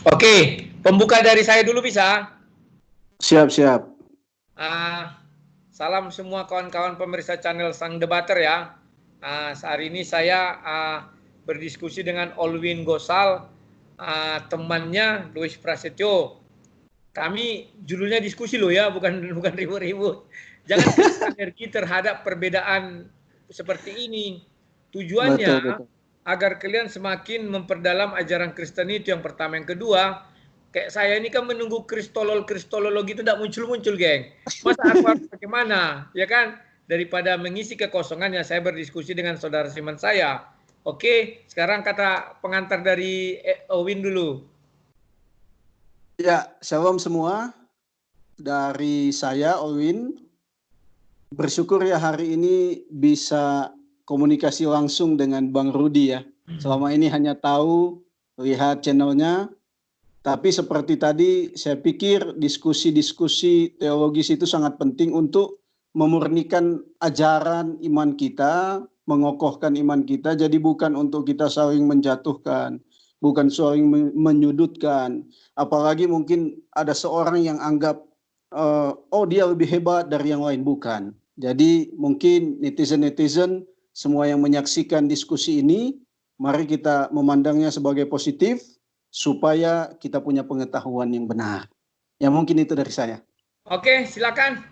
Oke, pembuka dari saya dulu bisa? Siap, siap. Salam semua kawan-kawan pemirsa channel Sang Debater ya. Hari ini saya berdiskusi dengan Olwin Gosal, temannya Luis Prasetyo. Kami judulnya diskusi loh ya, bukan ribut-ribut. Jangan kasih energi terhadap perbedaan seperti ini. Tujuannya Betul, betul. agar kalian semakin memperdalam ajaran Kristen itu yang pertama. Yang kedua, kayak saya ini kan menunggu kristolologi itu tidak muncul-muncul, geng. Masa aku harus bagaimana, ya kan? Daripada mengisi kekosongannya, saya berdiskusi dengan saudara Siman saya. Oke, sekarang kata pengantar dari Owen dulu. Ya, shalom semua. Dari saya, Olwin. Bersyukur ya hari ini bisa komunikasi langsung dengan Bang Rudi ya. Selama ini hanya tahu, lihat channelnya. Tapi seperti tadi, saya pikir diskusi-diskusi teologis itu sangat penting untuk memurnikan ajaran iman kita, mengokohkan iman kita. Jadi bukan untuk kita saling menjatuhkan, bukan saling menyudutkan. Apalagi mungkin ada seorang yang anggap, oh dia lebih hebat dari yang lain. Bukan. Jadi mungkin netizen-netizen semua yang menyaksikan diskusi ini, mari kita memandangnya sebagai positif, supaya kita punya pengetahuan yang benar. Ya mungkin itu dari saya. Oke, silakan.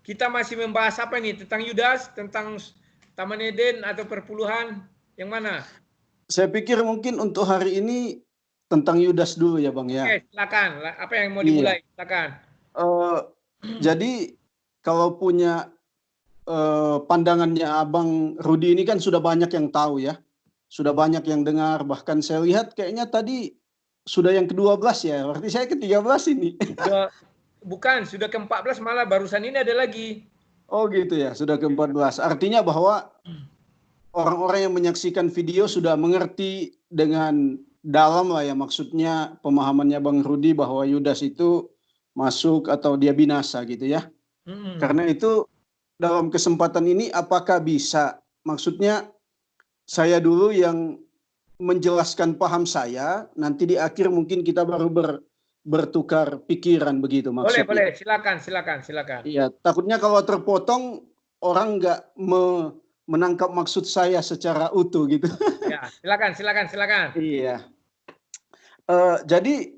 Kita masih membahas apa ini? Tentang Yudas, tentang Taman Eden atau perpuluhan? Yang mana? Saya pikir mungkin untuk hari ini tentang Yudas dulu ya Bang ya. Oke, silakan. Apa yang mau Iya. dimulai? Silakan. Jadi kalau punya pandangannya Abang Rudi ini kan sudah banyak yang tahu ya. Sudah banyak yang dengar, bahkan saya lihat kayaknya tadi sudah yang ke-12 ya. Berarti saya ke-13 ini. Bukan, sudah ke-14 malah barusan ini ada lagi. Oh gitu ya, sudah ke-14. Artinya bahwa orang-orang yang menyaksikan video sudah mengerti dengan dalam lah ya, maksudnya pemahamannya Bang Rudi bahwa Yudas itu masuk atau dia binasa gitu ya. Karena itu dalam kesempatan ini apakah bisa, maksudnya saya dulu yang menjelaskan paham saya, nanti di akhir mungkin kita baru bertukar pikiran begitu maksudnya. Boleh, silakan. Iya, takutnya kalau terpotong orang nggak menangkap maksud saya secara utuh gitu. Ya, silakan. Iya. Jadi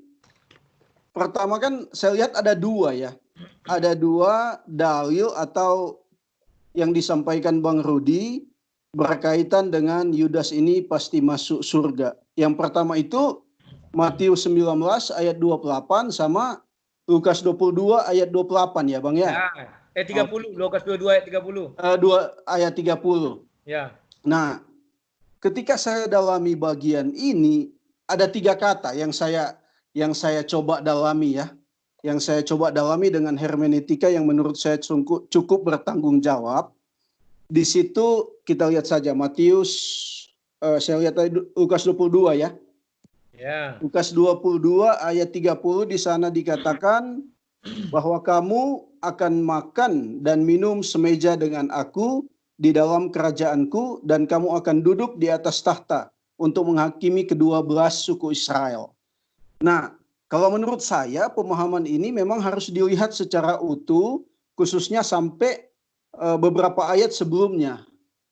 pertama kan saya lihat ada dua ya. Ada dua dalil atau yang disampaikan Bang Rudi berkaitan dengan Yudas ini pasti masuk surga. Yang pertama itu Matius 19 ayat 28 sama Lukas 22 ayat 28 ya Bang ya. 30, Lukas 22 ayat 30. 2 ayat 30. Ya. Nah, ketika saya dalami bagian ini ada 3 kata yang saya coba dalami ya. Yang saya coba dalami dengan hermeneutika yang menurut saya cukup bertanggung jawab. Di situ kita lihat saja Matius, saya lihat Lukas 22 ya. Ya. Lukas 22 ayat 30 di sana dikatakan bahwa kamu akan makan dan minum semeja dengan aku di dalam kerajaanku dan kamu akan duduk di atas tahta untuk menghakimi kedua belas suku Israel. Nah, kalau menurut saya pemahaman ini memang harus dilihat secara utuh, khususnya sampai beberapa ayat sebelumnya.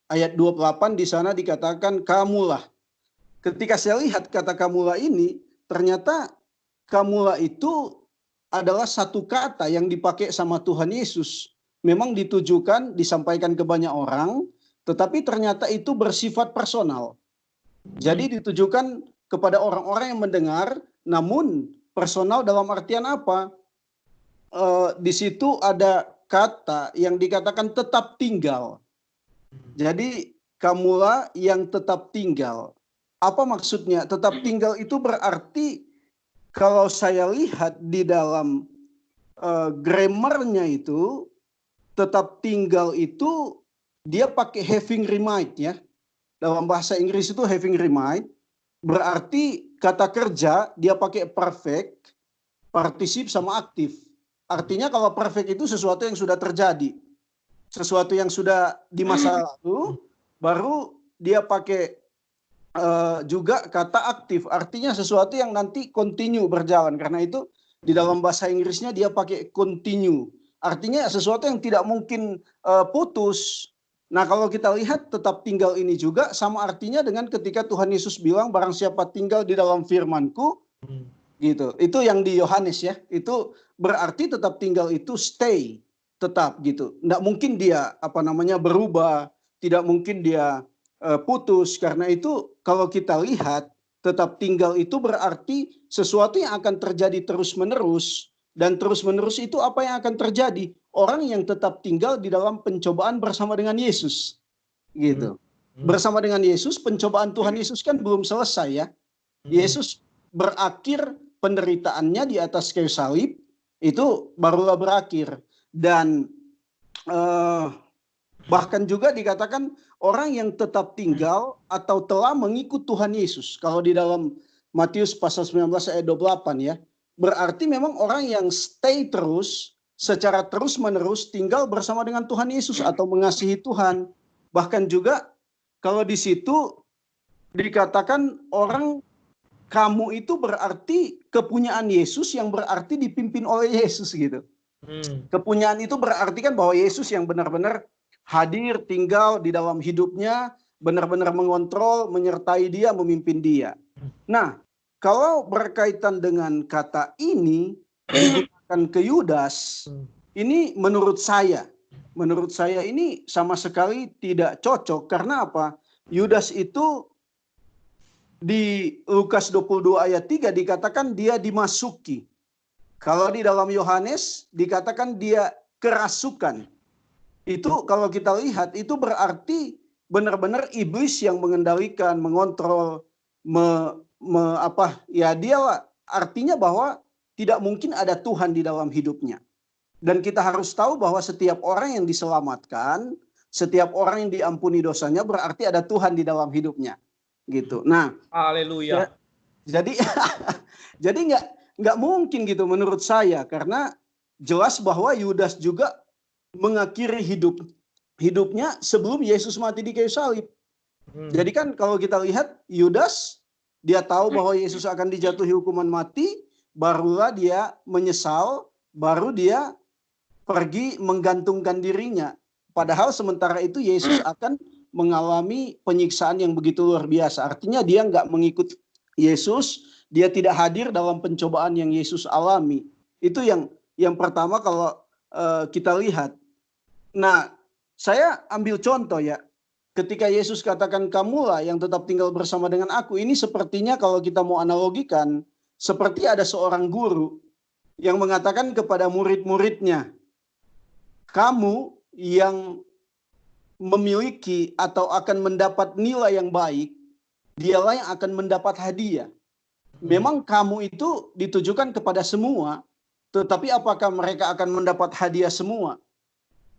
Ayat 28 di sana dikatakan kamulah. Ketika saya lihat kata kamulah ini, ternyata kamulah itu adalah satu kata yang dipakai sama Tuhan Yesus. Memang ditujukan, disampaikan ke banyak orang, tetapi ternyata itu bersifat personal. Jadi ditujukan kepada orang-orang yang mendengar, namun personal dalam artian apa? Di situ ada kata yang dikatakan tetap tinggal. Jadi kamulah yang tetap tinggal. Apa maksudnya? Tetap tinggal itu berarti kalau saya lihat di dalam grammarnya itu, tetap tinggal itu dia pakai having remained ya. Dalam bahasa Inggris itu having remained berarti kata kerja dia pakai perfect, partisip sama aktif. Artinya kalau perfect itu sesuatu yang sudah terjadi, sesuatu yang sudah di masa lalu, baru dia pakai juga kata aktif, artinya sesuatu yang nanti continue berjalan. Karena itu di dalam bahasa Inggrisnya dia pakai continue, artinya sesuatu yang tidak mungkin putus. Nah, kalau kita lihat tetap tinggal ini juga sama artinya dengan ketika Tuhan Yesus bilang barang siapa tinggal di dalam firman-Ku, gitu. Itu yang di Yohanes ya. Itu berarti tetap tinggal itu stay, tetap gitu. Nggak mungkin dia berubah, tidak mungkin dia putus. Karena itu kalau kita lihat tetap tinggal itu berarti sesuatu yang akan terjadi terus-menerus, dan terus-menerus itu apa yang akan terjadi? Orang yang tetap tinggal di dalam pencobaan bersama dengan Yesus. Gitu. Bersama dengan Yesus, pencobaan Tuhan Yesus kan belum selesai ya. Yesus berakhir penderitaannya di atas kayu salib, itu barulah berakhir. Dan bahkan juga dikatakan orang yang tetap tinggal atau telah mengikut Tuhan Yesus. Kalau di dalam Matius pasal 19 ayat 28 ya, berarti memang orang yang stay terus, secara terus-menerus tinggal bersama dengan Tuhan Yesus atau mengasihi Tuhan. Bahkan juga kalau di situ dikatakan orang, kamu itu berarti kepunyaan Yesus yang berarti dipimpin oleh Yesus gitu. Kepunyaan itu berarti kan bahwa Yesus yang benar-benar hadir, tinggal di dalam hidupnya, benar-benar mengontrol, menyertai dia, memimpin dia. Nah, kalau berkaitan dengan kata ini digunakan ke Yudas, ini menurut saya ini sama sekali tidak cocok. Karena apa? Yudas itu di Lukas 22 ayat 3 dikatakan dia dimasuki. Kalau di dalam Yohanes dikatakan dia kerasukan. Itu kalau kita lihat itu berarti benar-benar iblis yang mengendalikan, mengontrol, dia artinya bahwa tidak mungkin ada Tuhan di dalam hidupnya. Dan kita harus tahu bahwa setiap orang yang diselamatkan, setiap orang yang diampuni dosanya berarti ada Tuhan di dalam hidupnya. Gitu. Nah, haleluya. Jadi nggak mungkin gitu menurut saya, karena jelas bahwa Yudas juga mengakhiri hidupnya sebelum Yesus mati di kayu salib. Jadi kan kalau kita lihat Yudas, dia tahu bahwa Yesus akan dijatuhi hukuman mati, barulah dia menyesal, baru dia pergi menggantungkan dirinya. Padahal sementara itu Yesus akan mengalami penyiksaan yang begitu luar biasa. Artinya dia nggak mengikut Yesus, dia tidak hadir dalam pencobaan yang Yesus alami. Itu yang pertama kalau kita lihat. Nah, saya ambil contoh ya. Ketika Yesus katakan kamulah yang tetap tinggal bersama dengan aku, ini sepertinya kalau kita mau analogikan, seperti ada seorang guru yang mengatakan kepada murid-muridnya, kamu yang memiliki atau akan mendapat nilai yang baik, dialah yang akan mendapat hadiah. Memang kamu itu ditujukan kepada semua, tetapi apakah mereka akan mendapat hadiah semua?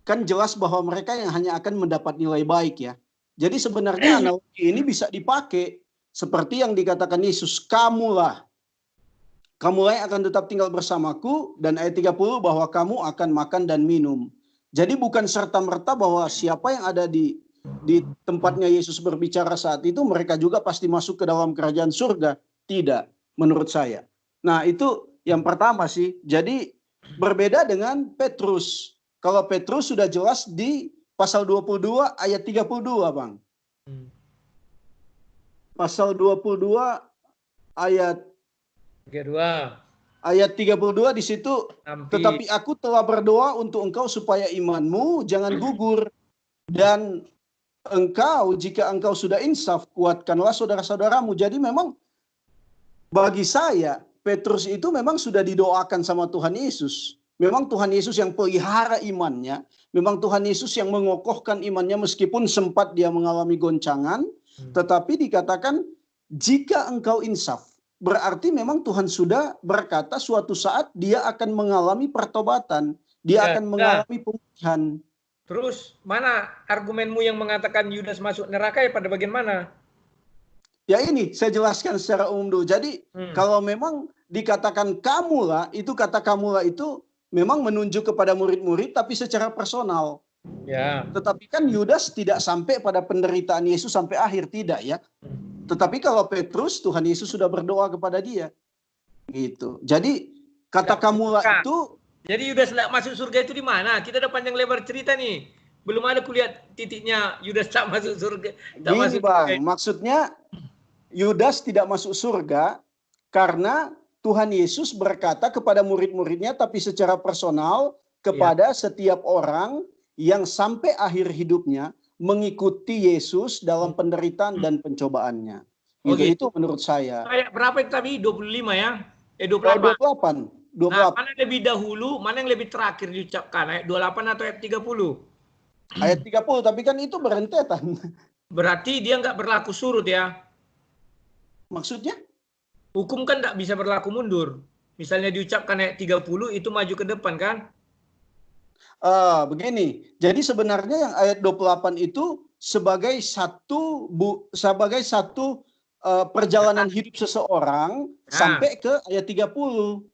Kan jelas bahwa mereka yang hanya akan mendapat nilai baik ya. Jadi sebenarnya analogi ini bisa dipakai seperti yang dikatakan Yesus, kamulah yang akan tetap tinggal bersamaku, dan ayat 30 bahwa kamu akan makan dan minum. Jadi bukan serta-merta bahwa siapa yang ada di tempatnya Yesus berbicara saat itu mereka juga pasti masuk ke dalam kerajaan surga. Tidak, menurut saya. Nah, itu yang pertama sih. Jadi berbeda dengan Petrus. Kalau Petrus sudah jelas di pasal 22 ayat 32, Bang. Pasal 22 ayat 32 di situ, tetapi aku telah berdoa untuk engkau supaya imanmu jangan gugur, dan engkau jika engkau sudah insaf kuatkanlah saudara-saudaramu. Jadi memang bagi saya Petrus itu memang sudah didoakan sama Tuhan Yesus. Memang Tuhan Yesus yang pelihara imannya, memang Tuhan Yesus yang mengokohkan imannya meskipun sempat dia mengalami goncangan, tetapi dikatakan jika engkau insaf, berarti memang Tuhan sudah berkata suatu saat dia akan mengalami pertobatan, dia akan mengalami pemulihan. Terus mana argumenmu yang mengatakan Yudas masuk neraka ya, pada bagian mana? Ya ini saya jelaskan secara umum dulu. Jadi kalau memang dikatakan kamulah, itu kata kamulah itu memang menunjuk kepada murid-murid tapi secara personal. Ya. Tetapi kan Yudas tidak sampai pada penderitaan Yesus sampai akhir, tidak ya. Tetapi kalau Petrus, Tuhan Yesus sudah berdoa kepada dia. Gitu. Jadi kata kamulah itu. Jadi Yudas tidak masuk surga itu di mana? Kita udah panjang lebar cerita nih. Belum ada kulihat titiknya Yudas tak masuk surga. Tak Gini masuk Bang, surga. maksudnya Yudas tidak masuk surga karena Tuhan Yesus berkata kepada murid-muridnya, tapi secara personal kepada setiap orang yang sampai akhir hidupnya mengikuti Yesus dalam penderitaan dan pencobaannya. Itu menurut saya. Ayat berapa itu tadi? 25 ya? 28. 28. Nah, mana lebih dahulu, mana yang lebih terakhir diucapkan? Ayat 28 atau ayat 30? Ayat 30, tapi kan itu berentetan. Berarti dia nggak berlaku surut ya? Maksudnya? Hukum kan nggak bisa berlaku mundur. Misalnya diucapkan ayat 30, itu maju ke depan kan? Begini, jadi sebenarnya yang ayat 28 itu sebagai satu perjalanan hidup seseorang sampai ke ayat 30.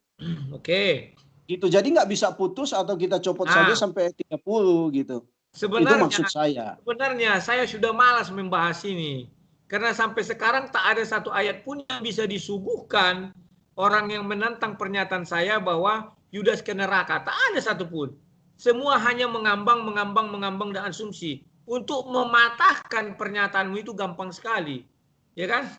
Oke. Gitu. Jadi nggak bisa putus atau kita copot saja sampai 30 gitu. Itu maksud saya. Sebenarnya saya sudah malas membahas ini. Karena sampai sekarang tak ada satu ayat pun yang bisa disuguhkan orang yang menentang pernyataan saya bahwa Yudas ke neraka. Tak ada satupun. Semua hanya mengambang dan asumsi. Untuk mematahkan pernyataanmu itu gampang sekali. Ya kan?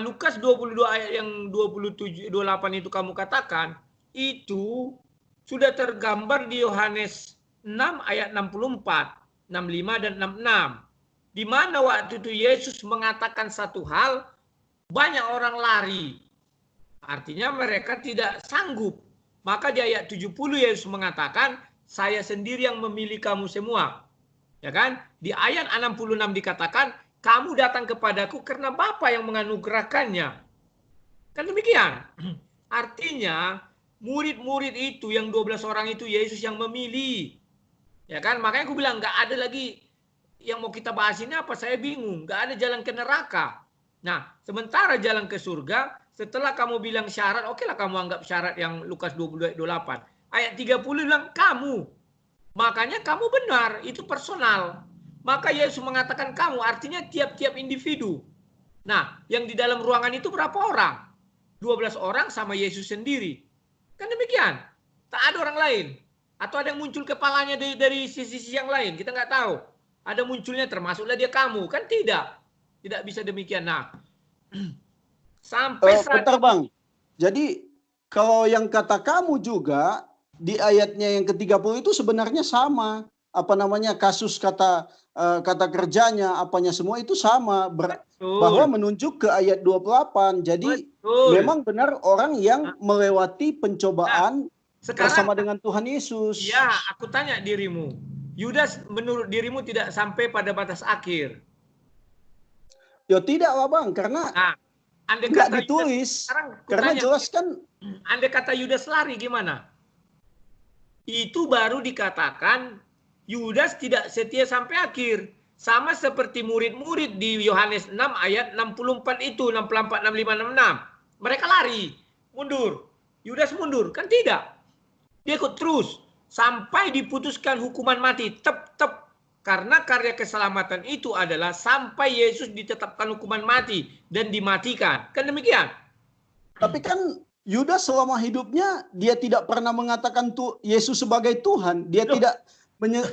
Lukas 22 ayat yang 27 28 itu kamu katakan itu sudah tergambar di Yohanes 6 ayat 64, 65 dan 66. Di mana waktu itu Yesus mengatakan satu hal, banyak orang lari. Artinya mereka tidak sanggup. Maka di ayat 70 Yesus mengatakan, saya sendiri yang memilih kamu semua. Ya kan? Di ayat 66 dikatakan, kamu datang kepadaku karena Bapa yang menganugerahkannya. Kan demikian. Artinya murid-murid itu yang 12 orang itu Yesus yang memilih. Ya kan? Makanya aku bilang nggak ada lagi yang mau kita bahas ini apa, saya bingung. Nggak ada jalan ke neraka. Nah, sementara jalan ke surga, setelah kamu bilang syarat, oke lah kamu anggap syarat yang Lukas 22 ayat 28. Ayat 30 bilang kamu. Makanya kamu benar, itu personal. Maka Yesus mengatakan kamu, artinya tiap-tiap individu. Nah, yang di dalam ruangan itu berapa orang? 12 orang sama Yesus sendiri. Kan demikian. Tak ada orang lain. Atau ada yang muncul kepalanya dari sisi-sisi yang lain. Kita nggak tahu. Ada munculnya termasuklah dia kamu. Kan tidak. Tidak bisa demikian. Nah, sampai saat bentar Bang. Jadi kalau yang kata kamu juga di ayatnya yang ke-30 itu sebenarnya sama. Apa namanya, kasus kata kerjanya, apanya semua itu sama. Bahwa menunjuk ke ayat 28. Jadi memang benar orang yang melewati pencobaan bersama dengan Tuhan Yesus. Ya, aku tanya dirimu. Yudas menurut dirimu tidak sampai pada batas akhir? Ya tidak lah Bang, karena nggak ditulis. Karena jelas kan. Andai kata Yudas lari gimana? Itu baru dikatakan Yudas tidak setia sampai akhir. Sama seperti murid-murid di Yohanes 6 ayat 64 itu, 64, 65, 66. Mereka lari, mundur. Yudas mundur, kan tidak. Dia ikut terus sampai diputuskan hukuman mati. Tep. Karena karya keselamatan itu adalah sampai Yesus ditetapkan hukuman mati dan dimatikan. Kan demikian? Tapi kan Yudas selama hidupnya dia tidak pernah mengatakan Yesus sebagai Tuhan. Dia tidak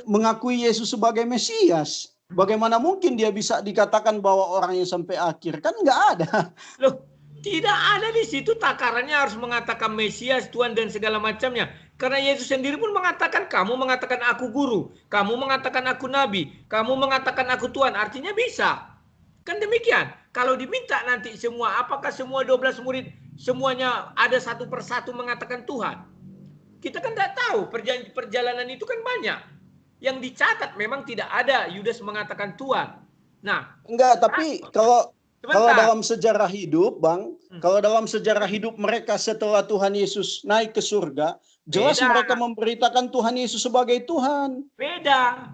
mengakui Yesus sebagai Mesias. Bagaimana mungkin dia bisa dikatakan bahwa orang yang sampai akhir? Kan nggak ada. Loh, tidak ada di situ takarannya harus mengatakan Mesias, Tuhan dan segala macamnya. Karena Yesus sendiri pun mengatakan, kamu mengatakan aku guru, kamu mengatakan aku nabi, kamu mengatakan aku Tuhan. Artinya bisa. Kan demikian. Kalau diminta nanti semua, apakah semua 12 murid semuanya ada satu persatu mengatakan Tuhan? Kita kan tidak tahu, perjalanan itu kan banyak. Yang dicatat memang tidak ada Yudas mengatakan Tuhan. Nah, enggak, tapi kalau dalam sejarah hidup, Bang, kalau dalam sejarah hidup mereka setelah Tuhan Yesus naik ke surga, jelas mereka memberitakan Tuhan Yesus sebagai Tuhan. Beda.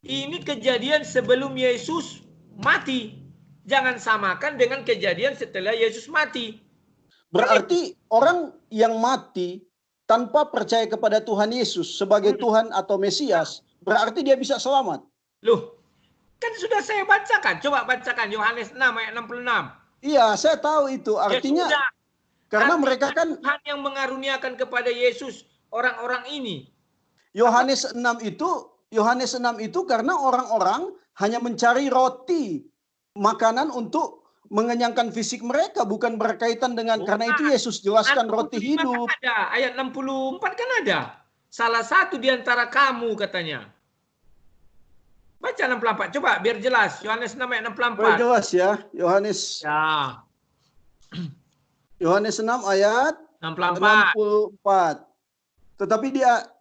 Ini kejadian sebelum Yesus mati. Jangan samakan dengan kejadian setelah Yesus mati. Berarti orang yang mati tanpa percaya kepada Tuhan Yesus sebagai Tuhan atau Mesias, berarti dia bisa selamat. Loh, Kan sudah saya bacakan. Coba bacakan Yohanes 6 ayat 66. Iya, saya tahu itu. Ya Artinya sudah. karena Artinya mereka kan Tuhan yang mengaruniakan kepada Yesus orang-orang ini. Yohanes 6 itu karena orang-orang hanya mencari roti, makanan untuk mengenyangkan fisik mereka, bukan berkaitan dengan karena itu Yesus jelaskan roti 65 hidup. kan ada, ayat 64 kan ada. Salah satu di antara kamu katanya. Baca 64, coba biar jelas. Yohanes 6 ayat 64. Biar jelas ya, Yohanes. Ya. Yohanes 6 ayat 64. Tetapi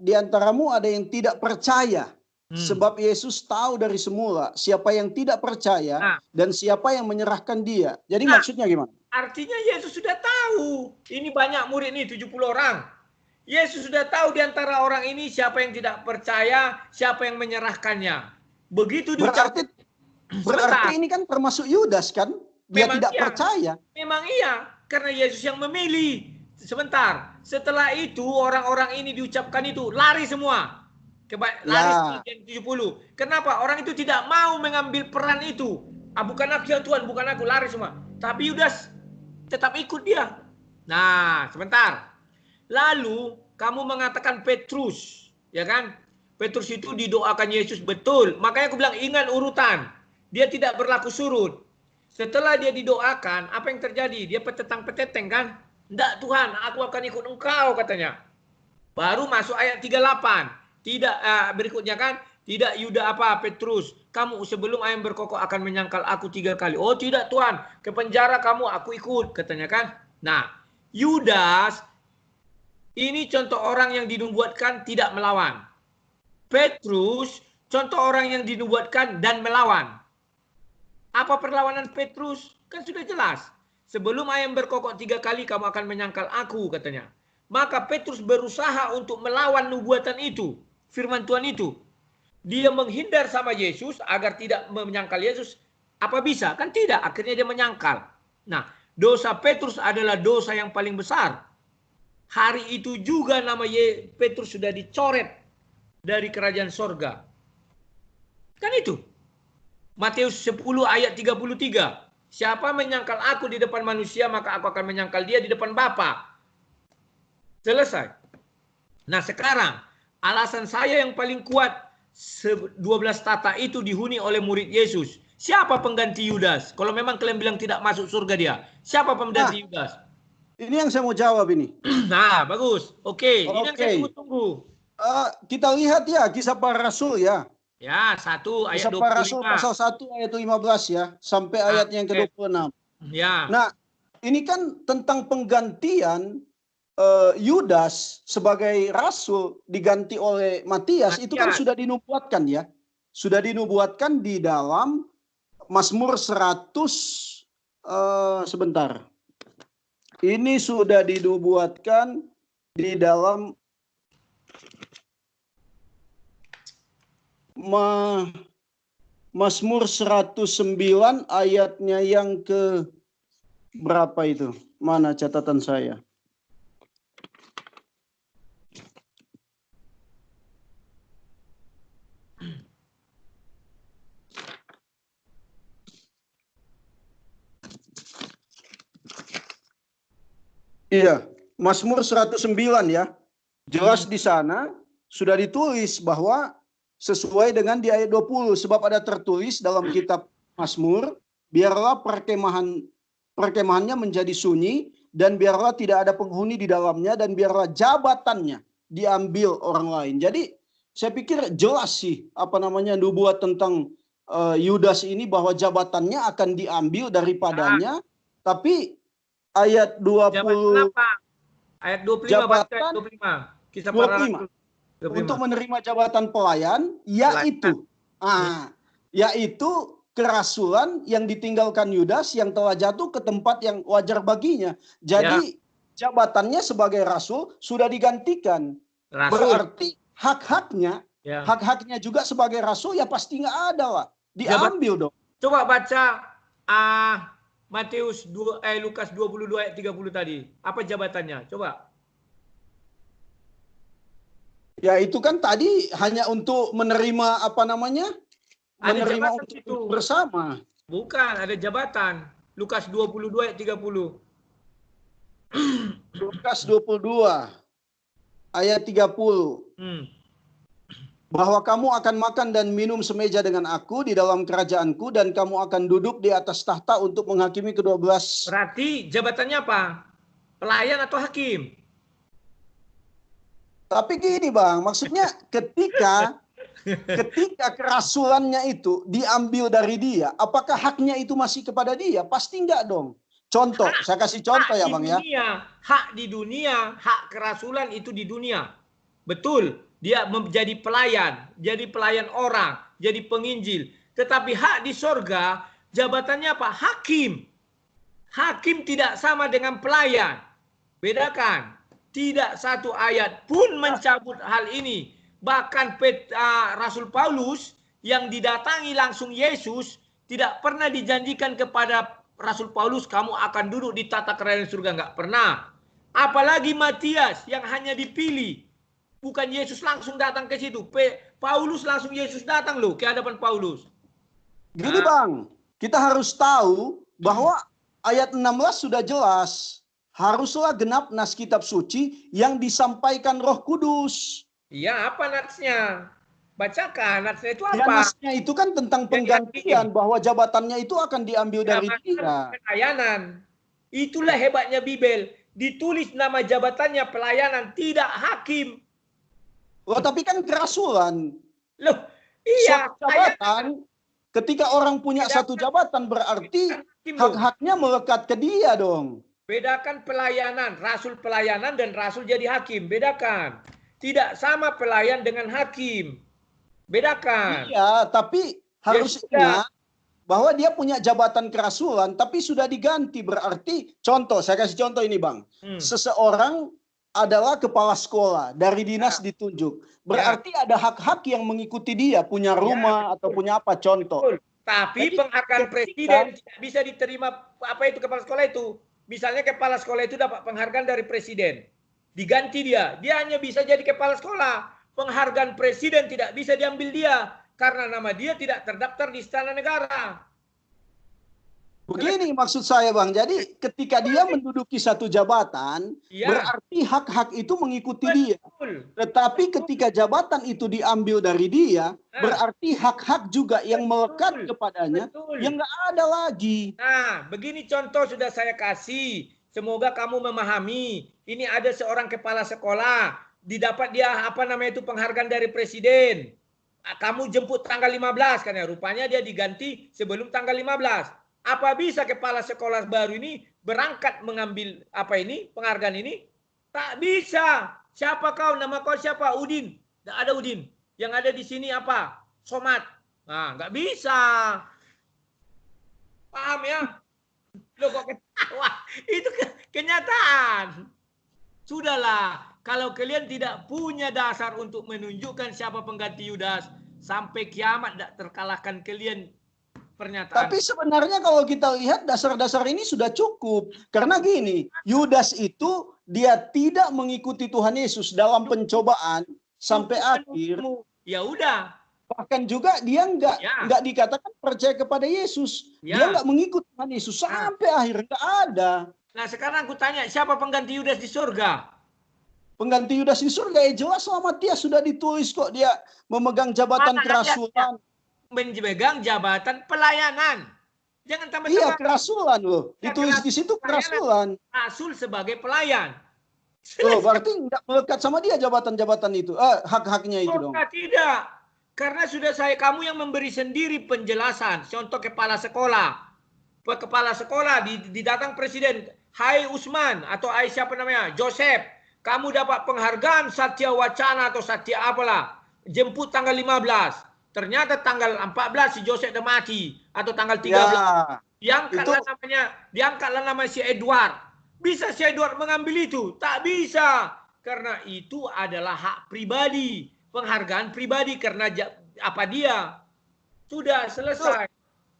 di antaramu ada yang tidak percaya. Sebab Yesus tahu dari semula siapa yang tidak percaya dan siapa yang menyerahkan dia. Jadi maksudnya gimana? Artinya Yesus sudah tahu. Ini banyak murid nih, 70 orang. Yesus sudah tahu di antara orang ini siapa yang tidak percaya, siapa yang menyerahkannya. Begitu berarti ini kan termasuk Yudas kan? Dia memang tidak percaya. Memang iya, karena Yesus yang memilih. Sebentar, setelah itu orang-orang ini diucapkan itu, lari semua. Lari 70. Kenapa? Orang itu tidak mau mengambil peran itu. Bukan aku ya Tuhan, bukan aku, lari semua. Tapi Yudas tetap ikut dia. Nah, sebentar. Lalu kamu mengatakan Petrus, ya kan? Petrus itu didoakan Yesus betul. Makanya aku bilang ingat urutan. Dia tidak berlaku surut. Setelah dia didoakan, apa yang terjadi? Dia petetang-peteteng kan? Enggak Tuhan, aku akan ikut engkau katanya. Baru masuk ayat 38. Tidak berikutnya kan? Tidak Yuda apa Petrus, kamu sebelum ayam berkokok akan menyangkal aku 3 kali. Oh tidak Tuhan, ke penjara kamu aku ikut katanya kan. Nah, Yudas ini contoh orang yang dinubuatkan tidak melawan. Petrus contoh orang yang dinubuatkan dan melawan. Apa perlawanan Petrus? Kan sudah jelas. Sebelum ayam berkokok 3 kali kamu akan menyangkal aku katanya. Maka Petrus berusaha untuk melawan nubuatan itu. Firman Tuhan itu. Dia menghindar sama Yesus agar tidak menyangkal Yesus. Apa bisa? Kan tidak. Akhirnya dia menyangkal. Nah, dosa Petrus adalah dosa yang paling besar. Hari itu juga nama Petrus sudah dicoret dari kerajaan sorga. Kan itu. Matius 10 ayat 33. Siapa menyangkal aku di depan manusia, maka aku akan menyangkal dia di depan Bapa. Selesai. Nah sekarang, alasan saya yang paling kuat, 12 tata itu dihuni oleh murid Yesus. Siapa pengganti Yudas? Kalau memang kalian bilang tidak masuk surga dia. Siapa pengganti Yudas? Ini yang saya mau jawab ini. Nah, bagus. Oke. Ini yang saya tunggu-tunggu. Kita lihat ya, Kisah Para Rasul ya. Ya, 1 ayat 25. Kisah Para Rasul pasal 1 ayat 15 ya, sampai ayat yang ke-26. Ya. Nah, ini kan tentang penggantian Yudas sebagai rasul diganti oleh Matias. Itu kan sudah dinubuatkan ya. Sudah dinubuatkan di dalam Mazmur 100 sebentar. Ini sudah dinubuatkan di dalam Mazmur 109 ayatnya yang ke berapa itu? Mana catatan saya? Iya, Mazmur 109 ya. Jelas di sana sudah ditulis bahwa sesuai dengan di ayat 20, sebab ada tertulis dalam kitab Mazmur, biarlah perkemahannya menjadi sunyi dan biarlah tidak ada penghuni di dalamnya dan biarlah jabatannya diambil orang lain. Jadi saya pikir jelas sih nubuat tentang Yudas ini bahwa jabatannya akan diambil daripadanya, tapi ayat 20 ayat 25 jabatan 25 Kisah Para Rasul 25 untuk menerima jabatan pelayan yaitu kerasulan yang ditinggalkan Yudas yang telah jatuh ke tempat yang wajar baginya. Jadi jabatannya sebagai rasul sudah digantikan. Berarti hak-haknya juga sebagai rasul ya pasti nggak ada lah. Diambil dong. Coba baca Lukas 22 ayat 30 tadi. Apa jabatannya? Coba. Ya itu kan tadi hanya untuk menerima Ada menerima jabatan untuk itu. bersama. Bukan, ada jabatan. Lukas 22 ayat 30. Lukas 22 ayat 30. Bahwa kamu akan makan dan minum semeja dengan aku di dalam kerajaanku, dan kamu akan duduk di atas tahta untuk menghakimi ke-12. Berarti jabatannya apa? Pelayan atau hakim? Tapi gini Bang, maksudnya ketika kerasulannya itu diambil dari dia, apakah haknya itu masih kepada dia? Pasti enggak dong. Contoh, saya kasih contoh ya Bang ya. Hak di dunia, hak kerasulan itu di dunia. Betul, dia menjadi pelayan, jadi pelayan orang, jadi penginjil. Tetapi hak di sorga, jabatannya apa? Hakim. Hakim tidak sama dengan pelayan. Bedakan. Tidak satu ayat pun mencabut hal ini. Bahkan Rasul Paulus yang didatangi langsung Yesus tidak pernah dijanjikan kepada Rasul Paulus, kamu akan duduk di tata kerajaan surga. Nggak pernah. Apalagi Matias yang hanya dipilih. Bukan Yesus langsung datang ke situ. Paulus langsung Yesus datang loh ke hadapan Paulus. Gini Bang, kita harus tahu bahwa ayat 16 sudah jelas. Haruslah genap nas kitab suci yang disampaikan Roh Kudus. Iya, apa natsnya? Bacakan, natsnya itu apa? Ya, nasnya itu kan tentang penggantian, bahwa jabatannya itu akan diambil dari dia. Pelayanan. Itulah hebatnya Bibel. Ditulis nama jabatannya pelayanan, tidak hakim. Loh, tapi kan kerasulan. Loh, iya. Jabatan, ketika orang punya satu jabatan berarti hak-haknya melekat ke dia dong. Bedakan pelayanan, rasul pelayanan dan rasul jadi hakim. Bedakan. Tidak sama pelayan dengan hakim. Bedakan. Iya, tapi harus ingat bahwa dia punya jabatan kerasulan, tapi sudah diganti. Berarti, contoh, saya kasih contoh ini Bang. Seseorang adalah kepala sekolah, dari dinas ditunjuk. Berarti ada hak-hak yang mengikuti dia, punya rumah atau punya apa, contoh. Betul. Tapi penghargaan presiden tidak bisa diterima, apa itu kepala sekolah itu. Misalnya kepala sekolah itu dapat penghargaan dari presiden. Diganti dia. Dia hanya bisa jadi kepala sekolah. Penghargaan presiden tidak bisa diambil dia. Karena nama dia tidak terdaftar di Istana Negara. Begini maksud saya Bang, jadi ketika dia menduduki satu jabatan, berarti hak-hak itu mengikuti dia. Tetapi ketika jabatan itu diambil dari dia, berarti hak-hak juga yang melekat kepadanya, yang nggak ada lagi. Nah, begini contoh sudah saya kasih. Semoga kamu memahami. Ini ada seorang kepala sekolah, didapat dia apa namanya itu penghargaan dari presiden. Kamu jemput tanggal 15 kan ya, rupanya dia diganti sebelum tanggal 15. Apa bisa kepala sekolah baru ini berangkat mengambil apa ini, penghargaan ini? Tak bisa. Siapa kau? Nama kau siapa? Udin. Tidak ada Udin. Yang ada di sini apa? Somad. Nah, nggak bisa. Paham ya? Loh kok ketawa? Itu kenyataan. Sudahlah, kalau kalian tidak punya dasar untuk menunjukkan siapa pengganti Yudas, sampai kiamat tidak terkalahkan kalian pernyataan. Tapi sebenarnya kalau kita lihat dasar-dasar ini sudah cukup. Karena gini, Yudas itu dia tidak mengikuti Tuhan Yesus dalam pencobaan sampai akhir. Ya udah. Bahkan juga dia nggak dikatakan percaya kepada Yesus. Dia nggak mengikuti Tuhan Yesus sampai akhir, nggak ada. Nah sekarang aku tanya, siapa pengganti Yudas di surga? Pengganti Yudas di surga ya jelas sama Matias sudah ditulis kok, dia memegang jabatan kerasulan. Memegang jabatan pelayanan. Jangan tambah-tambah. Iya, kerasulan loh. Ditulis di situ kerasulan. Rasul sebagai pelayan. Loh, berarti nggak melekat sama dia jabatan-jabatan itu, hak-haknya itu dong. Tidak. Karena sudah kamu yang memberi sendiri penjelasan. Contoh kepala sekolah. Kepala sekolah didatang presiden. Hai Usman atau hai siapa namanya? Joseph. Kamu dapat penghargaan Satya Wacana atau Satya apalah. Jemput tanggal 15. Ternyata tanggal 14 si Joseph udah mati. Atau tanggal 13. Diangkatlah nama si Edward. Bisa si Edward mengambil itu? Tak bisa. Karena itu adalah hak pribadi. Penghargaan pribadi karena apa dia. Sudah selesai.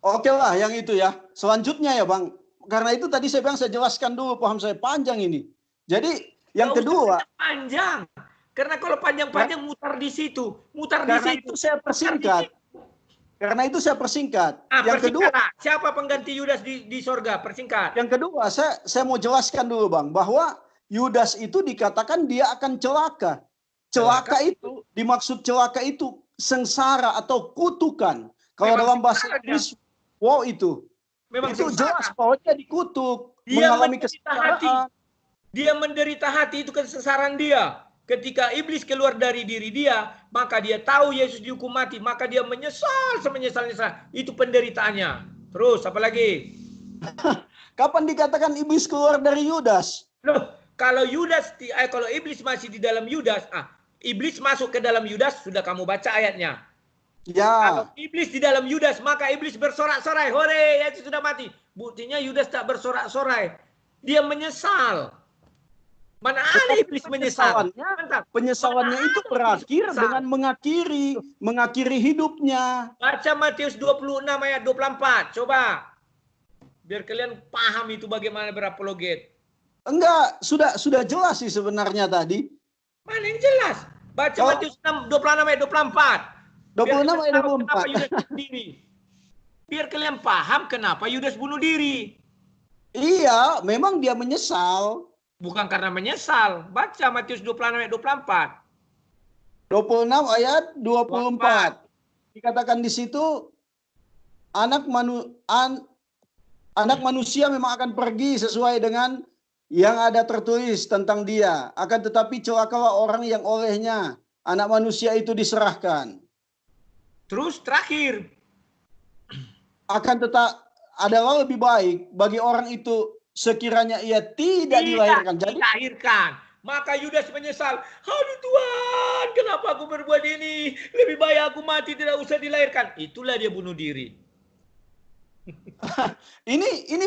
Oke lah yang itu ya. Selanjutnya ya Bang. Karena itu tadi saya bilang saya jelaskan dulu, paham saya panjang ini. Jadi yang kedua. Panjang. Karena kalau panjang-panjang mutar di situ. Karena itu saya persingkat. Karena itu saya persingkat. Yang kedua, siapa pengganti Yudas di sorga? Persingkat. Yang kedua, saya mau jelaskan dulu Bang, bahwa Yudas itu dikatakan dia akan celaka. Celaka itu, dimaksud celaka itu sengsara atau kutukan. Kalau dalam bahasa Inggris, wow itu. Memang itu jelas bahwa dia dikutuk, mengalami kesengsaraan. Dia menderita hati, itu kesengsaraan dia. Ketika iblis keluar dari diri dia, maka dia tahu Yesus dihukum mati, maka dia menyesal semenyesal-nyesal. Itu penderitaannya. Terus apa lagi? Kapan dikatakan iblis keluar dari Yudas? Loh, kalau iblis masih di dalam Yudas, iblis masuk ke dalam Yudas, sudah kamu baca ayatnya. Ya. Kalau iblis di dalam Yudas, maka iblis bersorak-sorai, hore, Yesus sudah mati. Buktinya Yudas tak bersorak-sorai. Dia menyesal. Mana ada iblis menyesal? Penyesalannya itu berakhir dengan mengakhiri hidupnya. Baca Matius 26 ayat 24. Coba. Biar kalian paham itu bagaimana berapologet. Enggak, sudah jelas sih sebenarnya tadi. Mana yang jelas? Baca Matius 26 ayat 24. 26 ayat 24. Kenapa Yudas bunuh diri? Biar kalian paham kenapa Yudas bunuh diri. Iya, memang dia menyesal. Bukan karena menyesal. Baca Matius 26 ayat 24. 26 ayat 24. Dikatakan di situ, anak manusia memang akan pergi sesuai dengan yang ada tertulis tentang dia. Akan tetapi celakalah orang yang olehnya anak manusia itu diserahkan. Terus terakhir. Akan tetap adalah lebih baik bagi orang itu sekiranya ia tidak dilahirkan. Jadi dilahirkan. Maka Yudas menyesal. Aduh Tuhan, kenapa aku berbuat ini? Lebih baik aku mati, tidak usah dilahirkan. Itulah dia bunuh diri. ini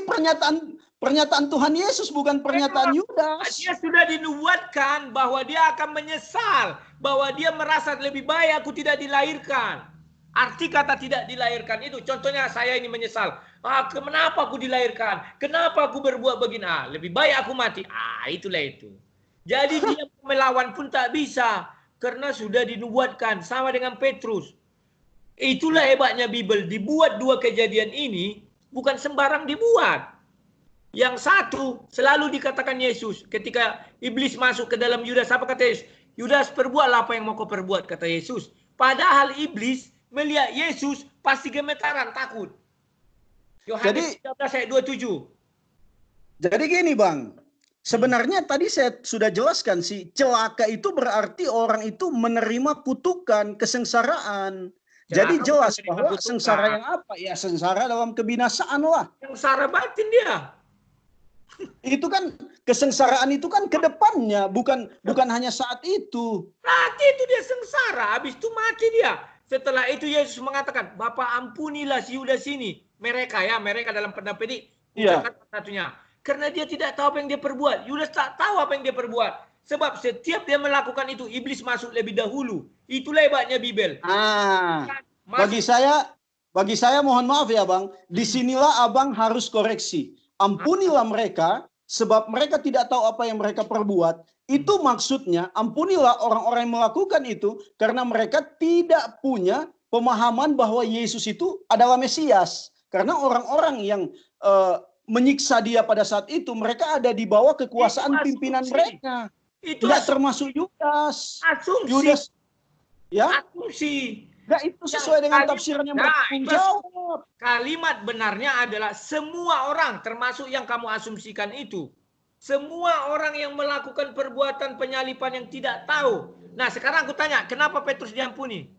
pernyataan Tuhan Yesus, bukan pernyataan Yudas. Dia sudah dinubuatkan bahwa dia akan menyesal, bahwa dia merasa lebih baik aku tidak dilahirkan. Arti kata tidak dilahirkan itu, contohnya saya ini menyesal. Kenapa aku dilahirkan? Kenapa aku berbuat begini? Lebih baik aku mati. Itulah itu. Jadi dia melawan pun tak bisa. Karena sudah dinubuatkan. Sama dengan Petrus. Itulah hebatnya Bible. Dibuat dua kejadian ini, bukan sembarang dibuat. Yang satu, selalu dikatakan Yesus. Ketika iblis masuk ke dalam Yudas, apa kata Yesus? Yudas, perbuatlah apa yang mau kau perbuat, kata Yesus. Padahal iblis melihat Yesus pasti gemetaran, takut. Yohanes 13 ayat 27. Jadi gini Bang, sebenarnya tadi saya sudah jelaskan sih, celaka itu berarti orang itu menerima kutukan, kesengsaraan. Jadi jelas bahwa sengsara yang apa? Ya sengsara dalam kebinasaan lah. Sengsara batin dia. Itu kan kesengsaraan itu kan ke depannya, bukan hanya saat itu. Berarti itu dia sengsara, habis itu mati dia. Setelah itu Yesus mengatakan, Bapa ampunilah si Yudas ini. Mereka dalam pendapat ini. Satunya. Karena dia tidak tahu apa yang dia perbuat. Yudas tak tahu apa yang dia perbuat. Sebab setiap dia melakukan itu, iblis masuk lebih dahulu. Itulah hebatnya Bible. Bagi saya mohon maaf ya Bang. Disinilah Abang harus koreksi. Ampunilah mereka, sebab mereka tidak tahu apa yang mereka perbuat. Itu maksudnya, ampunilah orang-orang yang melakukan itu, karena mereka tidak punya pemahaman bahwa Yesus itu adalah Mesias. Karena orang-orang yang menyiksa dia pada saat itu, mereka ada di bawah kekuasaan pimpinan mereka. Tidak termasuk Yudas. Asumsi. Yudas, ya? Asumsi. Nah, itu sesuai dengan tafsiran yang bertanggung jawab. Kalimat benarnya adalah semua orang, termasuk yang kamu asumsikan itu. Semua orang yang melakukan perbuatan penyalipan yang tidak tahu. Nah sekarang aku tanya, kenapa Petrus diampuni?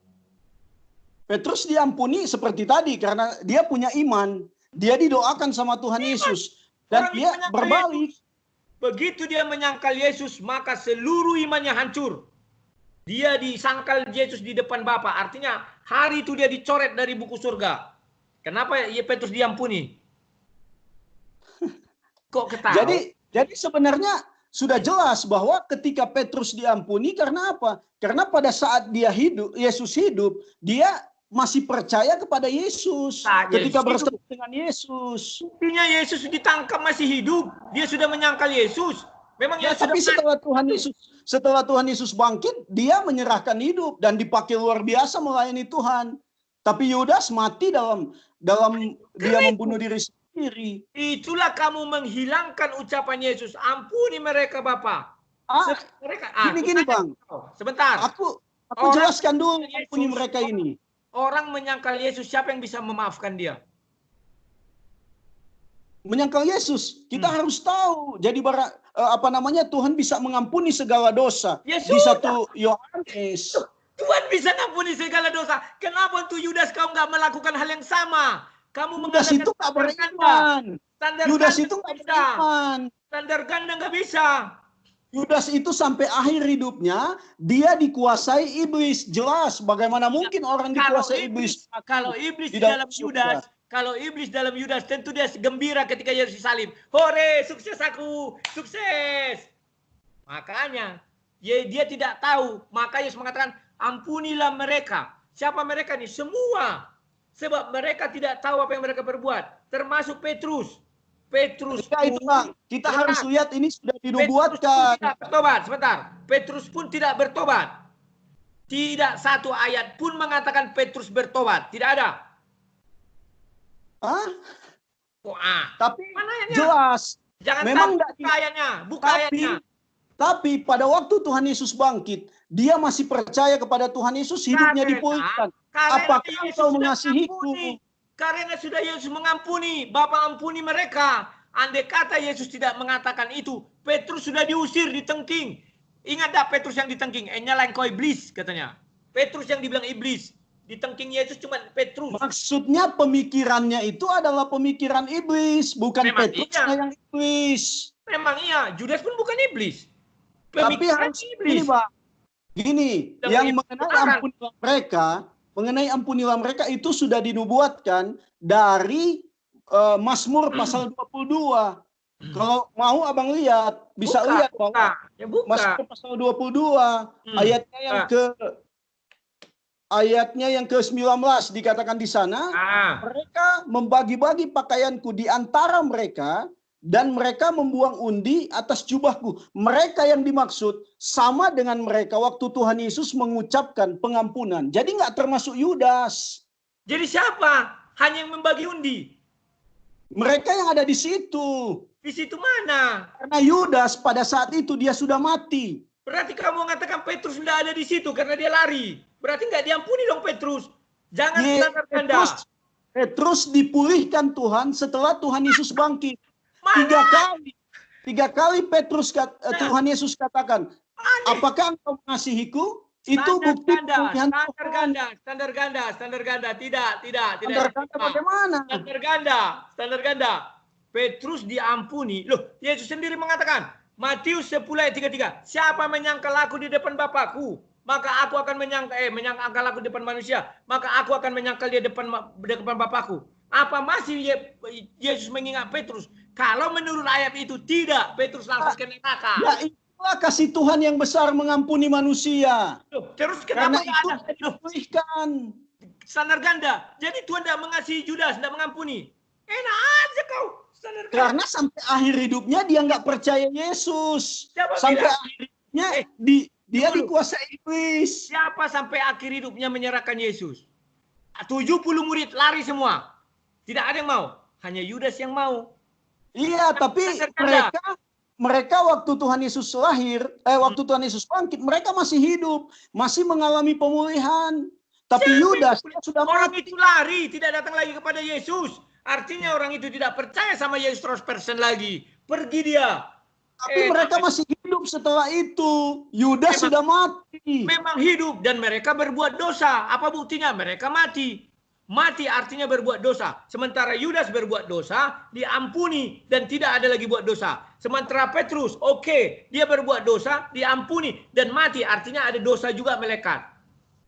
Petrus diampuni seperti tadi, karena dia punya iman. Dia didoakan sama Tuhan Yesus. Dan dia berbalik. Begitu dia menyangkal Yesus, maka seluruh imannya hancur. Dia disangkal Yesus di depan Bapa. Artinya hari itu dia dicoret dari buku surga. Kenapa Petrus diampuni? Kok ketawa? Jadi sebenarnya sudah jelas bahwa ketika Petrus diampuni karena apa? Karena pada saat Yesus hidup, dia masih percaya kepada Yesus. Ketika bersama dengan Yesus. Buktinya Yesus ditangkap masih hidup. Dia sudah menyangkal Yesus. Memang tapi setelah Tuhan Yesus bangkit, dia menyerahkan hidup dan dipakai luar biasa melayani Tuhan. Tapi Yudas mati dalam dia membunuh diri sendiri. Itulah kamu menghilangkan ucapan Yesus. Ampuni mereka, Bapak. Gini Bang. Sebentar. Aku jelaskan dulu ampuni mereka ini. Orang menyangkal Yesus, siapa yang bisa memaafkan dia? Menyangkal Yesus, kita harus tahu. Jadi Tuhan bisa mengampuni segala dosa. Ya di 1 Yohanes. Tuhan bisa mengampuni segala dosa. Kenapa tuh Yudas kau nggak melakukan hal yang sama? Kamu Yudas itu nggak beriman. Yudas itu nggak beriman. Standar ganda nggak bisa. Yudas itu sampai akhir hidupnya dia dikuasai iblis. Jelas bagaimana mungkin orang dikuasai iblis. Kalau iblis di dalam Yudas, tentu dia gembira ketika Yesus disalib. Hore, sukses aku, sukses. Makanya dia tidak tahu. Maka Yesus mengatakan, ampunilah mereka. Siapa mereka nih? Semua. Sebab mereka tidak tahu apa yang mereka perbuat. Termasuk Petrus. Ya, itu Bang. Kita harus lihat ini sudah dinubuatkan. Sebentar. Petrus pun tidak bertobat. Tidak satu ayat pun mengatakan Petrus bertobat. Tidak ada. Tapi jelas. Jangan memang buka ayatnya. Tapi pada waktu Tuhan Yesus bangkit, dia masih percaya kepada Tuhan Yesus, hidupnya dipulihkan. Apakah engkau mengasihiku? Karena sudah Yesus mengampuni, Bapa ampuni mereka. Andai kata Yesus tidak mengatakan itu, Petrus sudah diusir, ditengking. Ingat tak Petrus yang ditengking? Nyalain kau iblis, katanya. Petrus yang dibilang iblis. Ditengking Yesus cuma Petrus. Maksudnya pemikirannya itu adalah pemikiran iblis, bukan memang Petrus yang iblis. Memang iya, Judas pun bukan iblis. Tapi harus iblis. Gini, yang mengenai ampunilah mereka itu sudah dinubuatkan dari Mazmur pasal 22. Kalau mau Abang lihat, bisa lihat bahwa Mazmur pasal 22 ayatnya yang ke-19 dikatakan di sana, mereka membagi-bagi pakaianku di antara mereka dan mereka membuang undi atas jubahku. Mereka yang dimaksud sama dengan mereka waktu Tuhan Yesus mengucapkan pengampunan. Jadi nggak termasuk Yudas. Jadi siapa? Hanya yang membagi undi. Mereka yang ada di situ. Di situ mana? Karena Yudas pada saat itu dia sudah mati. Berarti kamu mengatakan Petrus tidak ada di situ karena dia lari. Berarti nggak diampuni dong Petrus. Jangan standar ganda. Petrus dipulihkan Tuhan setelah Tuhan Yesus bangkit. Tiga kali Petrus Tuhan Yesus katakan, apakah engkau mengasihiku? Itu bukti pilihan Tuhan. Standar ganda. Tidak. Standar ganda bagaimana? Standar ganda. Petrus diampuni. Loh, Yesus sendiri mengatakan, Matius 10 ayat 33, siapa menyangkal aku di depan Bapakku, maka aku akan menyangkal aku di depan manusia, maka aku akan menyangkal dia depan Bapakku. Apa masih Yesus mengingat Petrus? Kalau menurut ayat itu tidak, Petrus langsung ke neraka. Ya itulah kasih Tuhan yang besar mengampuni manusia. Terus kenapa itu dipulihkan? Standar ganda. Jadi Tuhan tidak mengasihi Judas, tidak mengampuni. Enak aja kau. Standar ganda. Karena sampai akhir hidupnya dia nggak percaya Yesus. Sampai akhir hidupnya dia dikuasai iblis. Siapa sampai akhir hidupnya menyerahkan Yesus? 70 murid lari semua. Tidak ada yang mau. Hanya Yudas yang mau. Iya, tapi mereka waktu Tuhan Yesus waktu Tuhan Yesus bangkit, mereka masih hidup, masih mengalami pemulihan. Tapi Yudas sudah orang itu lari, tidak datang lagi kepada Yesus. Artinya orang itu tidak percaya sama Yesus 100% lagi. Pergi dia. Tapi mereka masih hidup setelah itu. Yudas sudah mati. Memang hidup dan mereka berbuat dosa. Apa buktinya? Mereka mati. Mati artinya berbuat dosa. Sementara Yudas berbuat dosa, diampuni dan tidak ada lagi buat dosa. Sementara Petrus, dia berbuat dosa, diampuni dan mati artinya ada dosa juga melekat.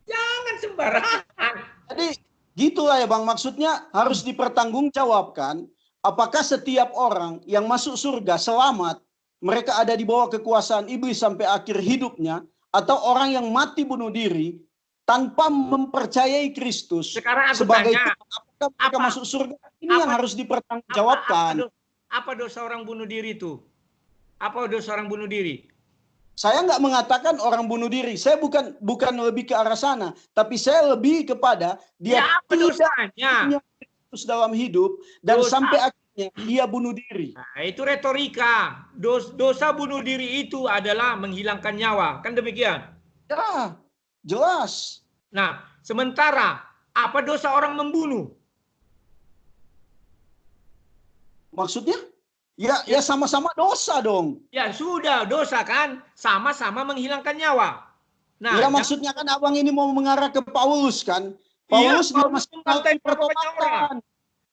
Jangan sembarangan. Jadi gitulah ya Bang, maksudnya harus dipertanggungjawabkan apakah setiap orang yang masuk surga selamat, mereka ada di bawah kekuasaan iblis sampai akhir hidupnya, atau orang yang mati bunuh diri tanpa mempercayai Kristus sebagai Tuhan, apakah mereka masuk surga? Ini yang harus dipertanggungjawabkan. Apa dosa orang bunuh diri itu? Apa dosa orang bunuh diri? Saya nggak mengatakan orang bunuh diri. Saya bukan lebih ke arah sana, tapi saya lebih kepada dia Ya, apa tidak dosanya? punya Kristus dalam hidup dan Dosa. sampai akhirnya dia bunuh diri. Nah, itu retorika. Dosa bunuh diri itu adalah menghilangkan nyawa. Kan demikian? Ya, jelas. Nah, sementara apa dosa orang membunuh? Maksudnya? Ya sama-sama dosa dong. Ya sudah, dosa kan? Sama-sama menghilangkan nyawa. Nah, Ya maksudnya kan abang ini mau mengarah ke Paulus kan? iya, Paulus dia Paulus masih membantai mengalami berapa banyak orang? pertobatan.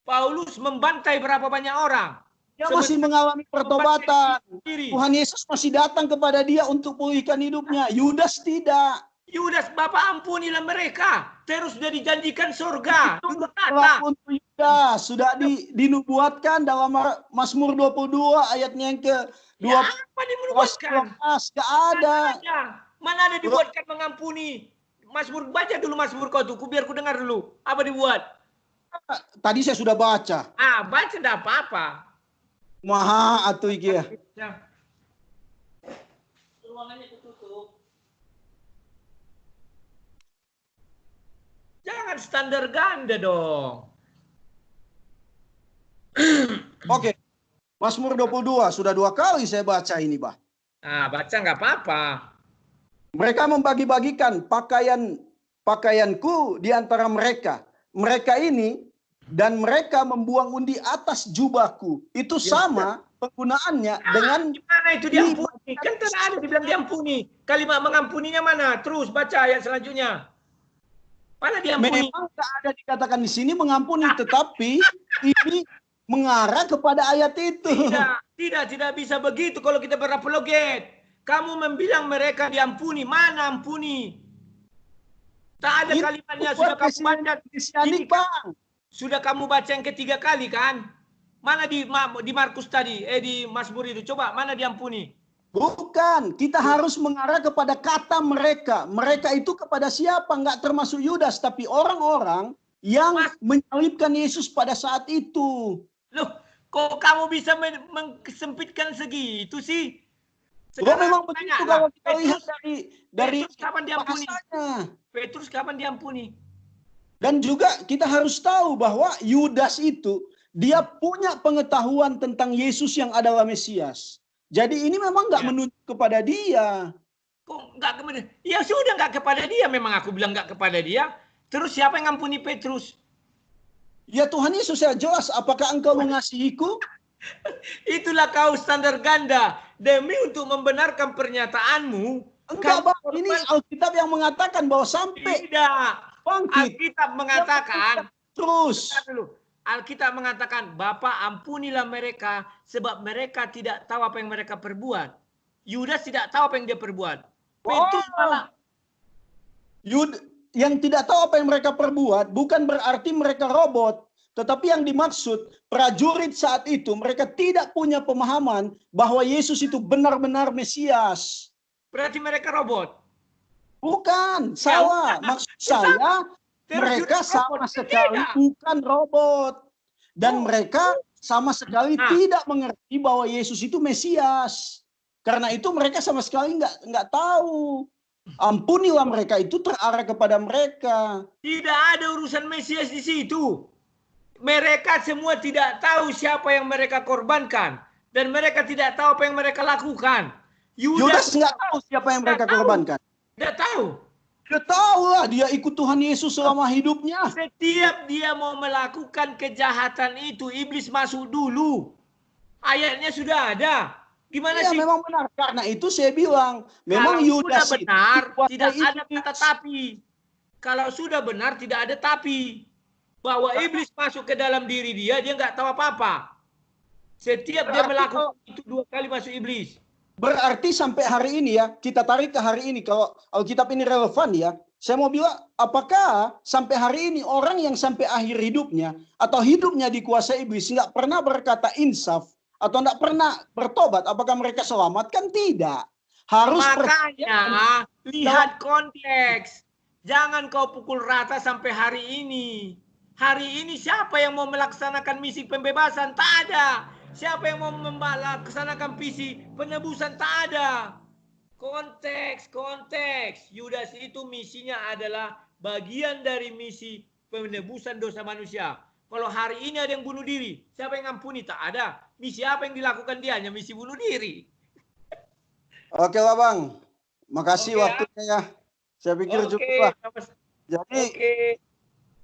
Paulus membantai berapa banyak orang? Dia masih mengalami pertobatan. Diri. Tuhan Yesus masih datang kepada dia untuk pulihkan hidupnya. Yudas tidak. Yudas, Bapak ampunilah mereka. Terus sudah dijanjikan surga. Itu untuk Yudas. Sudah dinubuatkan dalam Mazmur 22 ayatnya yang ke-2. Ya, apa dinubuatkan? Gak ada. Mana ada dibuatkan mengampuni? Mazmur, baca dulu Mazmur kau tuh. Biar ku dengar dulu. Apa dibuat? Tadi saya sudah baca. Baca enggak apa-apa. Maha atuh iki ya. Ruangannya ketutup. Jangan standar ganda dong. Oke. Mazmur 22 sudah 2 kali saya baca ini, Bah. Baca nggak apa-apa. Mereka membagi-bagikan pakaianku di antara mereka. Mereka ini dan mereka membuang undi atas jubahku. Itu sama penggunaannya dengan gimana itu diampuni? Kan tidak ada dibilang diampuni. Kalimat mengampuninya mana? Terus baca ayat selanjutnya. Mana diampuni? Memang tidak ada dikatakan di sini mengampuni, tetapi ini mengarah kepada ayat itu. Tidak bisa begitu kalau kita berapologet. Kamu membilang mereka diampuni, mana ampuni? Tak ada Itu kalimatnya, sudah kamu baca. Ini, Bang. Sudah kamu baca yang ketiga kali kan? Mana di Markus tadi, di Mazmur itu, coba mana diampuni? Bukan, kita harus mengarah kepada kata mereka. Mereka itu kepada siapa? Enggak termasuk Yudas, tapi orang-orang yang menyalibkan Yesus pada saat itu. Loh, kok kamu bisa mengesempitkan segitu sih? Sekarang memang begitu kalau kita lihat dari Petrus kapan diampuni? bahasanya. Petrus kapan diampuni? Dan juga kita harus tahu bahwa Yudas itu dia punya pengetahuan tentang Yesus yang adalah Mesias. Jadi ini memang nggak menunjuk kepada dia. Kok nggak kepada? Ya sudah nggak kepada dia. Memang aku bilang nggak kepada dia. Terus siapa yang ngampuni Petrus? Ya Tuhan Yesus ya jelas. Apakah engkau mengasihiku? Itulah kau standar ganda. Demi untuk membenarkan pernyataanmu. Enggak, Bang. Ini Alkitab yang mengatakan bahwa sampai Alkitab mengatakan terus. Alkitab mengatakan, Bapa ampunilah mereka sebab mereka tidak tahu apa yang mereka perbuat. Yudas tidak tahu apa yang dia perbuat. Petrus malah. Yang tidak tahu apa yang mereka perbuat bukan berarti mereka robot. Tetapi yang dimaksud prajurit saat itu mereka tidak punya pemahaman bahwa Yesus itu benar-benar Mesias. Berarti mereka robot? Bukan, salah. Maksud saya mereka sama sekali bukan robot. Dan mereka sama sekali tidak mengerti bahwa Yesus itu Mesias. Karena itu mereka sama sekali nggak tahu. Ampunilah mereka, itu terarah kepada mereka. Tidak ada urusan Mesias di situ. Mereka semua tidak tahu siapa yang mereka korbankan. Dan mereka tidak tahu apa yang mereka lakukan. Yudas nggak tahu siapa yang mereka korbankan. Tidak tahu. Dia tahu lah, dia ikut Tuhan Yesus selama hidupnya. Setiap dia mau melakukan kejahatan itu, iblis masuk dulu. Ayatnya sudah ada. Gimana sih? Memang benar. Karena itu saya bilang, memang kalau Yudas sudah benar, tidak ada iblis. kata tapi. Kalau sudah benar, tidak ada tapi. Bahwa iblis masuk ke dalam diri dia nggak tahu apa-apa. Setiap dia melakukan itu 2 kali masuk iblis. Berarti sampai hari ini ya, kita tarik ke hari ini. Kalau Alkitab ini relevan ya, saya mau bilang, apakah sampai hari ini orang yang sampai akhir hidupnya atau hidupnya dikuasai iblis nggak pernah berkata insaf atau nggak pernah bertobat, apakah mereka selamat? Kan tidak. Harus makanya lihat konteks. Jangan kau pukul rata sampai hari ini. Hari ini siapa yang mau melaksanakan misi pembebasan? Tak ada. Siapa yang mau melaksanakan visi penebusan? Tak ada. Konteks. Yudas itu misinya adalah bagian dari misi penebusan dosa manusia. Kalau hari ini ada yang bunuh diri, siapa yang ngampuni? Tak ada. Misi apa yang dilakukan dia? Hanya misi bunuh diri. Oke lah Bang, makasih Oke, waktunya ya. Saya pikir Oke. cukup lah. Jadi Oke.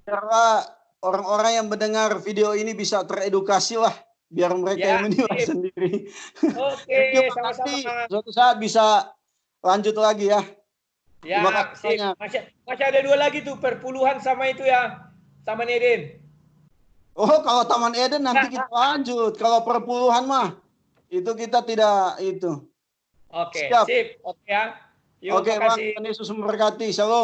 cara orang-orang yang mendengar video ini bisa teredukasi lah, biar mereka Ya, yang menilai sip. sendiri. Oke, Thank you, Bang. sama-sama. Nanti suatu saat bisa lanjut lagi ya. Terima Ya, kasih sip. banyak. Masih ada 2 lagi tuh, perpuluhan sama itu ya. Sama Neden. Oh, kalau Taman Eden nanti kita lanjut. Kalau perpuluhan mah itu kita tidak itu. Oke, Siap. sip. Oke ya. Yuk, Oke, Bang. makasih. Tuhan Yesus memberkati. Shalom.